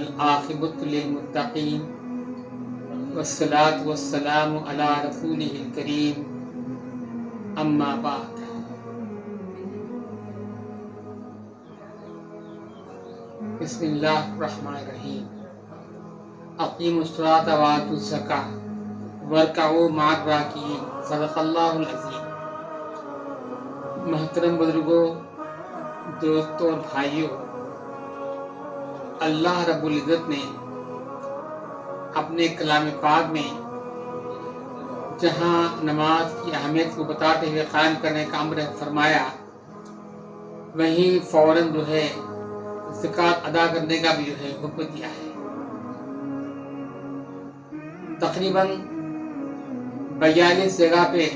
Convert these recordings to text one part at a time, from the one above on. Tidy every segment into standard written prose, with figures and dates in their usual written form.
والعاقبۃ للمتقین والصلاۃ والسلام علی رسولہ الکریم اما بعد۔ بسم اللہ الرحمن الرحیم۔ اقیموا الصلاۃ وآتوا الزکاۃ وارکعوا مع الراکعین، صدق اللہ العظیم۔ محترم بزرگوں، دوستوں اور بھائیوں، اللہ رب العزت نے اپنے کلام پاک میں جہاں نماز کی اہمیت کو بتاتے ہوئے قائم کرنے کا امر فرمایا، وہیں فوراً زکوٰۃ ادا کرنے کا بھی حکم دیا ہے۔ تقریباً 42 جگہ پہ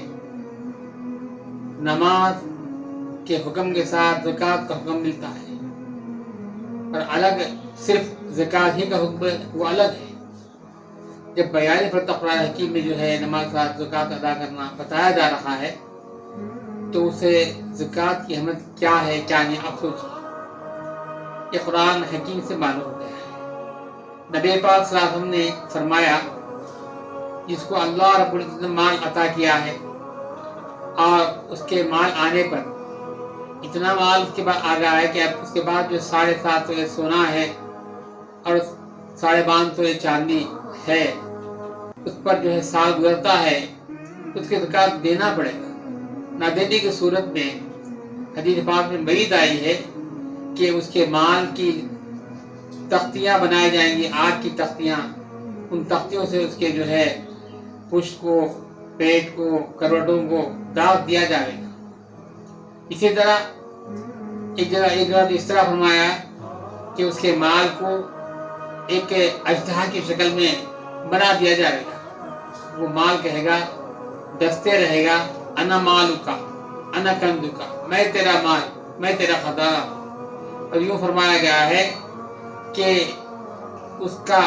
نماز کے حکم کے ساتھ زکوٰۃ کا حکم ملتا ہے، اور الگ صرف زکوٰۃ ہی کا حکم وہ الگ ہے۔ جب 42 مرتبہ قرآن حکیم میں نماز کے ساتھ زکوٰۃ ادا کرنا بتایا جا رہا ہے تو اسے زکوٰۃ کی اہمیت کیا ہے کیا نہیں، آپ سوچیے۔ یہ قرآن حکیم سے معلوم ہو گیا ہے۔ نبی پاک صلی اللہ علیہ وسلم نے فرمایا، جس کو اللہ رب العزت نے مال عطا کیا ہے اور اس کے مال آنے پر اتنا مال اس کے بعد آ گیا ہے کہ اب اس کے بعد 7.5 تولے سونا ہے اور 5.5 تولے چاندی ہے، اس پر سال گزرتا ہے، اس کے زکوٰۃ دینا پڑے گا۔ نہ دینے کی صورت میں حدیث پاک میں وعید آئی ہے کہ اس کے مال کی تختیاں بنائی جائیں گی، آگ کی تختیاں، ان تختیوں سے اس کے پشت کو، پیٹ کو، کروڑوں کو داغ دیا جائے گا۔ اسی طرح ایک جگہ اس طرح فرمایا کہ اس کے مال کو ایک اژدہا کی شکل میں بنا دیا جائے گا۔ وہ مال کہے گا، دستے رہے گا، انا مالکا انا کندکا، میں تیرا مال، میں تیرا خزانہ۔ اور یوں فرمایا گیا ہے کہ اس کا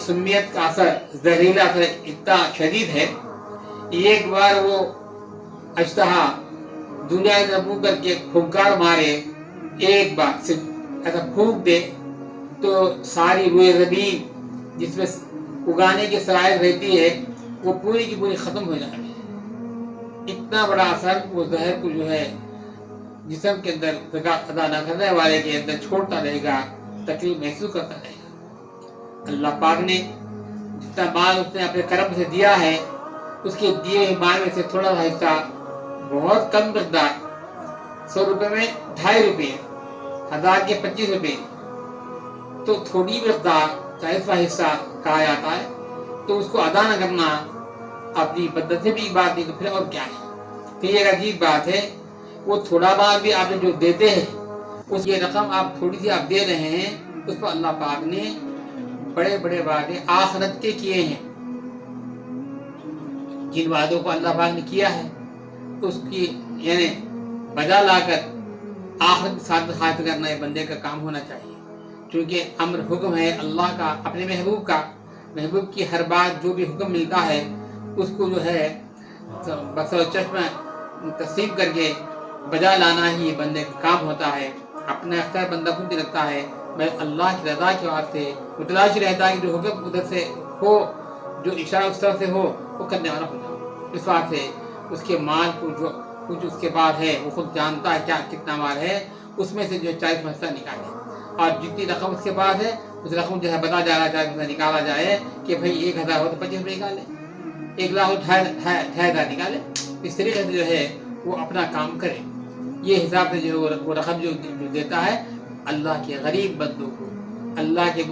سمیت کا اثر، زہریلا اثر اتنا شدید ہے، ایک بار وہ اژدہا دنیا کے منہ کر کے پھنکار مارے، ایک بار صرف ایسا پھونک دے تو ساری روئے زمین جس میں اگانے کی صلاحیت رہتی ہے وہ پوری کی پوری ختم ہو جائے گی۔ اتنا بڑا اثر وہ زہر کو جسم کے اندر زکوٰۃ ادا نہ کرنے والے کے اندر چھوڑتا رہے گا، تکلیف محسوس کرتا رہے گا۔ اللہ پاک نے جتنا مال اس نے اپنے کرم سے دیا ہے، اس کے دیے ہوئے مال میں سے تھوڑا سا حصہ، بہت کم مقدار، 100 روپے میں 2.5 روپے، 1000 کے 25 روپے، تو تھوڑی مقدار 40واں حصہ کہا جاتا ہے، تو اس کو ادا نہ کرنا اپنی بدت سے بھی بات نہیں، تو پھر اور کیا ہے۔ پھر ایک عجیب بات ہے، وہ تھوڑا بات بھی آپ نے جو دیتے ہیں، اس یہ رقم آپ تھوڑی سی آپ دے رہے ہیں، اس پر اللہ پاک نے بڑے بڑے وعدے آخرت کے کیے ہیں۔ جن وعدوں کو اللہ پاک نے کیا ہے اس کی بجا لا کر آخرت کے ساتھ حاصل کرنا یہ بندے کا کام ہونا چاہیے، کیونکہ امر حکم ہے اللہ کا، اپنے محبوب کا۔ محبوب کی ہر بات جو بھی حکم ملتا ہے اس کو بصر چشمہ تسلیم کر کے بجا لانا ہی بندے کا کام ہوتا ہے۔ اپنا اختیار بندہ خود رکھتا ہے، میں اللہ کی رضا کے واسطے متلاش رہتا ہے کہ جو حکم ادھر سے ہو، جو اشارہ اس طرف سے ہو، وہ کرنے والا ہو جاؤ۔ اس واسطے اس کے مال کو جو کچھ اس کے بعد ہے وہ خود جانتا ہے کتنا مال ہے، اس میں سے 40 حصہ نکالے، اور جتنی رقم اس کے پاس ہے اس رقم بتا جا رہا ہے، نکالا جائے کہ بھائی 1000 ہو تو 25 روپے نکالے، 1 لاکھ ہو 2.5 نکالے۔ اس طریقے سے وہ اپنا کام کرے۔ یہ حساب سے وہ رقم جو دیتا ہے اللہ کے غریب بندوں کو، اللہ کے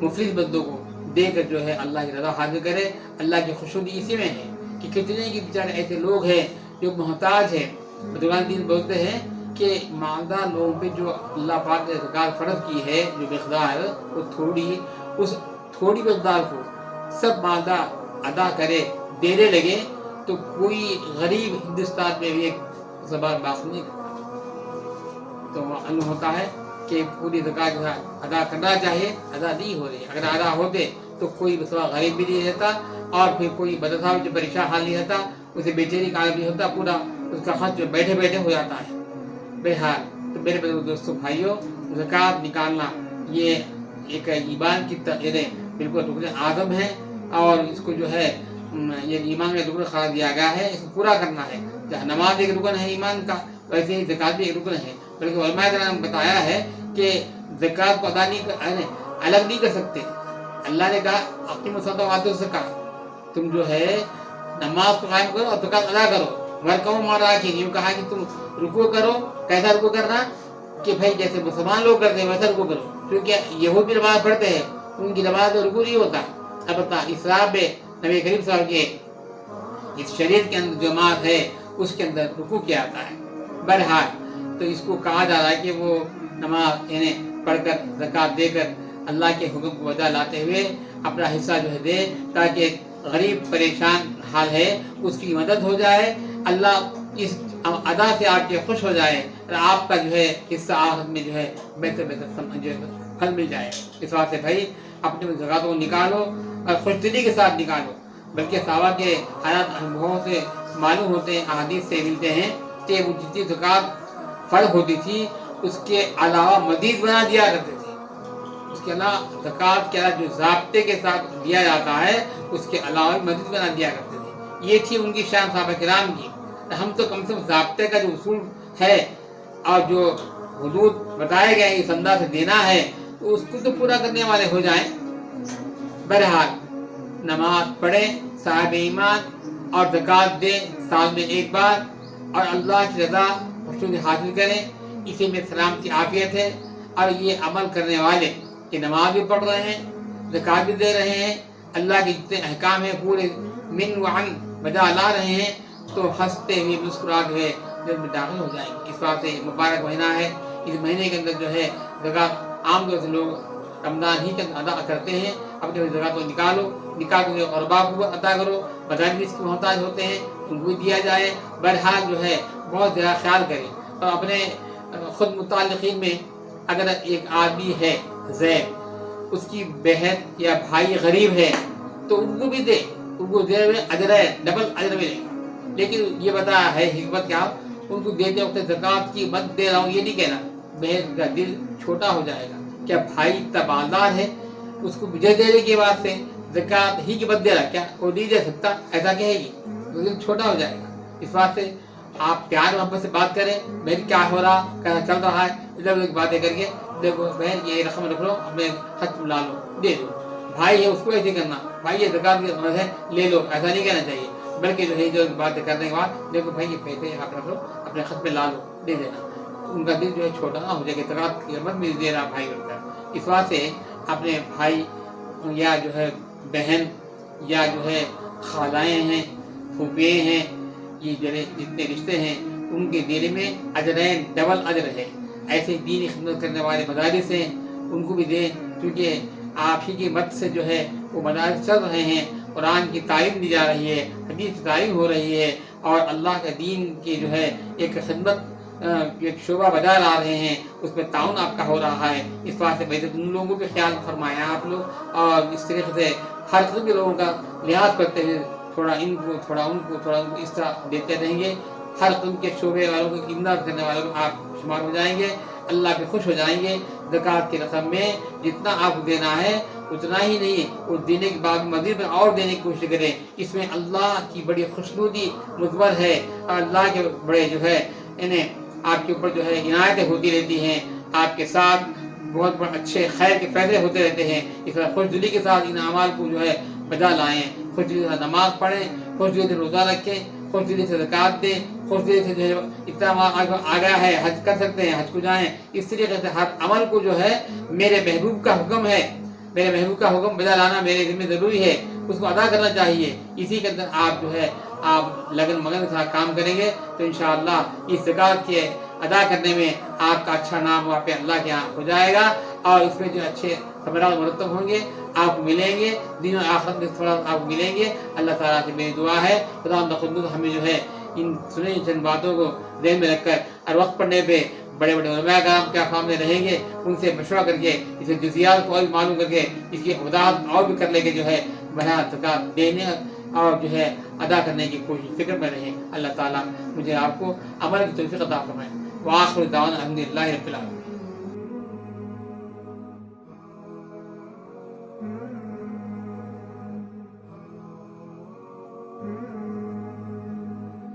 مفلس بندوں کو دے کر اللہ کی رضا حاصل کرے۔ اللہ کی خوشنودی اسی میں ہے کہ کتنے کے بیچارے ایسے لوگ ہیں جو محتاج ہیں۔ بزرگان دین بولتے ہیں کہ مالدار لوگوں پہ جو اللہ پاک نے زکوٰۃ فرض کی ہے، جو مقدار، وہ اس تھوڑی مقدار کو سب مالدار ادا کرے، دینے لگے، تو کوئی غریب ہندوستان میں بھی ایک زبان باقی نہیں کرتا۔ تو معلوم ہوتا ہے کہ پوری زکوٰۃ ادا کرنا چاہیے، ادا نہیں ہو رہی۔ اگر ادا ہوتے تو کوئی غریب بھی نہیں رہتا، اور پھر کوئی بدصاحب جو پریشان حال نہیں رہتا، اسے بیچاری کا عالم نہیں ہوتا، پورا اس کا خرچ جو بیٹھے بیٹھے ہو جاتا ہے۔ بہرحال تو میرے دوستوں بھائیوں، زکوٰۃ نکالنا یہ ایک ایمان کی بالکل رکن اعظم ہے، اور اس کو جو ہے یہ ایمان میں رکن قرار دیا گیا ہے، اس کو پورا کرنا ہے۔ جہاں نماز ایک رکن ہے ایمان کا، ویسے ہی زکوٰۃ بھی ایک رکن ہے، بلکہ علماء کرام نے بتایا ہے کہ زکوٰۃ کو ادا نہیں الگ نہیں کر سکتے۔ اللہ نے کہا اقیموا الصلاۃ وآتوا الزکوٰۃ، تم جو ہے نماز کو قائم کرو اور زکوٰۃ ادا کرو۔ وارکعوا مع الراکعین، یوں کہا کہ تم رکوع کرو، کیسا رکوع کرنا کہ بھائی جیسے مسلمان لوگ کرتے ہیں ویسا رکوع کرو، کیونکہ یہود بھی نماز پڑھتے ہیں، ان کی نماز میں رکوع نہیں ہوتا۔ البتہ اسلام میں نبی کریم صلی اللہ علیہ وسلم کے اس شریعت کے اندر جو نماز ہے اس کے اندر رکوع کیا جاتا ہے۔ بہرحال تو اس کو کہا جا رہا ہے کہ وہ نماز پڑھ کر زکوٰۃ دے کر اللہ کے حکم کو بجا لاتے ہوئے اپنا حصہ جو ہے دے، تاکہ غریب پریشان حال ہے اس کی مدد ہو جائے، اللہ اس ادا سے آپ کے خوش ہو جائے اور آپ کا جو ہے حصہ آخرت میں جو ہے بہتر پھل مل جائے۔ اس واسطے بھائی اپنے زکوٰۃ کو نکالو اور خوش دلی کے ساتھ نکالو، بلکہ صحابہ کے حالات انبھوؤں سے معلوم ہوتے ہیں، احادیث سے ملتے ہیں کہ وہ جتنی زکوٰۃ فرض ہوتی تھی اس کے علاوہ مزید بنا دیا کرتے تھے۔ اس کے علاوہ زکوٰۃ کے علاوہ جو ضابطے کے ساتھ دیا جاتا ہے اس کے علاوہ مزید بنا دیا کرتے تھے۔ یہ تھی ان کی شان صحابہ کرام کی۔ ہم تو کم سے کم ضابطے کا جو اصول ہے اور جو حدود بتائے گئے اس انداز سے دینا ہے تو اس کو تو پورا کرنے والے ہو جائیں۔ بہرحال نماز پڑھیں صاحب ایمان اور زکوٰۃ دیں سال میں ایک بار، اور اللہ کی رضا خوشنودی حاصل کریں، اسی میں سلامتی عافیت ہے۔ اور یہ عمل کرنے والے کہ نماز بھی پڑھ رہے ہیں، زکوٰۃ بھی دے رہے ہیں، اللہ کے جتنے احکام ہیں پورے من وعن بجا لا رہے ہیں، تو ہنستے ہوئے مسکراتے ہوئے جنت میں داخل ہو جائیں گے۔ اس بات سے مبارک مہینہ ہے، اس مہینے کے اندر جو ہے زکوٰۃ عام طور سے لوگ رمضان ہی کے اندر ادا کرتے ہیں۔ اپنے زکوٰۃ کو نکال کر غربا کو عطا کرو، مدارس کے محتاج ہوتے ہیں ان کو بھی دیا جائے۔ بہرحال جو ہے بہت زیادہ خیال کریں، اور اپنے خود متعلقین میں اگر ایک آدمی ہے زید، اس کی بہن یا بھائی غریب ہے تو ان کو بھی دے، ان کو دے ہوئے اجر ہے، ڈبل اجر ملے گا۔ لیکن یہ بتایا ہے حکمت کیا، ان کو دیتے وقت زکوٰۃ کی مت دے رہا ہوں یہ نہیں کہنا، بہن کا دل چھوٹا ہو جائے گا۔ کیا بھائی اتنا مالدار ہے اس کو مجھے دینے کے بعد سے زکوٰۃ ہی کی مت دے رہا، کیا کوئی نہیں دے سکتا، ایسا کہے گی تو دل چھوٹا ہو جائے گا۔ اس بات سے آپ پیار محبت سے بات کریں، بہن کیا ہو رہا، کیسا چل رہا ہے، ادھر ادھر باتیں کر کے دیکھو بہن یہ رقم رکھ لو، اپنے خط لا لو دے دو۔ بھائی ہے اس کو ایسے کرنا، بھائی یہ زکوٰۃ کی فرض ہے لے لو، ایسا نہیں کہنا چاہیے، بلکہ جو ہے جو باتیں کرنے کے بعد دیکھو بھائی یہ پیسے آپ رکھ لو، اپنے خط میں لا لو دے دینا، ان کا دل جو ہے چھوٹا نہ ہو جائے کہ زکوٰۃ کی قیمت میں دے رہا بھائی بنتا ہے۔ اس بات سے اپنے بھائی یا جو ہے بہن یا جو ہے خالائیں ہیں، پھوپھیے ہیں، یہ جتنے رشتے ہیں ان کے دل میں اجرین ڈبل اجر ہے۔ ایسے دینی خدمت کرنے والے مدارس ہیں ان کو بھی دیں، کیونکہ آپ ہی کی مدد سے جو ہے وہ مدارس چل رہے ہیں، قرآن کی تعلیم دی جا رہی ہے، حدیث کی تعلیم ہو رہی ہے، اور اللہ کے دین کی جو ہے ایک خدمت ایک شعبہ بجا لا رہے ہیں، اس میں تعاون آپ کا ہو رہا ہے۔ اس بات سے بہتر ان لوگوں پہ خیال فرمایا آپ لوگ، اور اس طریقے سے ہر قسم کے لوگوں کا لحاظ کرتے ہوئے تھوڑا ان کو تھوڑا ان کو تھوڑا ان کو اس طرح دیتے رہیں گے، ہر قسم کے شعبے والوں کو امداد کرنے والوں کو آپ شمار ہو جائیں گے، اللہ پہ خوش ہو جائیں گے۔ زکوٰۃ کی رقم میں جتنا آپ کو دینا ہے اتنا ہی نہیں، وہ دینے کے بعد مزید اور دینے کی کوشش کریں، اس میں اللہ کی بڑی خوشنودی مضمر ہے، اور اللہ کے بڑے جو ہے انہیں آپ کے اوپر جو ہے عنایتیں ہوتی رہتی ہیں، آپ کے ساتھ بہت بڑے اچھے خیر کے فیصلے ہوتے رہتے ہیں۔ اس طرح خوش دلی کے ساتھ ان اعمال کو جو ہے بجا لائیں، خوش دلی سے نماز پڑھیں، خوش دلی سے روزہ رکھیں، خوش دلی سے زکوٰۃ دیں، خوش دلی سے جو ہے اتنا آ گیا ہے حج کر سکتے ہیں حج کو جائیں۔ اس طریقے سے ہر عمل کو جو ہے میرے محبوب کا حکم ہے، میرے محبوب کا حکم بجا لانا میرے ذمہ ضروری ہے، اس کو ادا کرنا چاہیے۔ اسی کے اندر آپ جو ہے آپ لگن مگن کے ساتھ کام کریں گے تو انشاءاللہ اس زکوٰۃ کے ادا کرنے میں آپ کا اچھا نام وہاں پہ اللہ کے یہاں ہو جائے گا، اور اس میں جو اچھے ثمرات مرتب ہوں گے آپ کو ملیں گے، دین و آخرت میں تھوڑا آپ کو ملیں گے۔ اللہ تعالیٰ سے میری دعا ہے خدا خود ہمیں جو ہے ان سنی چند باتوں کو ذہن میں رکھ کر اور وقت پڑنے پہ بڑے بڑے علماء کرام کے سامنے رہیں گے، ان سے مشورہ کر کے اس جزیات کو اور معلوم کر کے اس کی وضاحت اور بھی کر لے کے جو ہے بہرحال زکوٰۃ دینے اور جو ہے ادا کرنے کی کوشش فکر میں رہیں۔ اللہ تعالیٰ مجھے آپ کو عمل کی توفیق عطا فرمائے۔ وآخر دعوانا الحمدللہ رب العالمین۔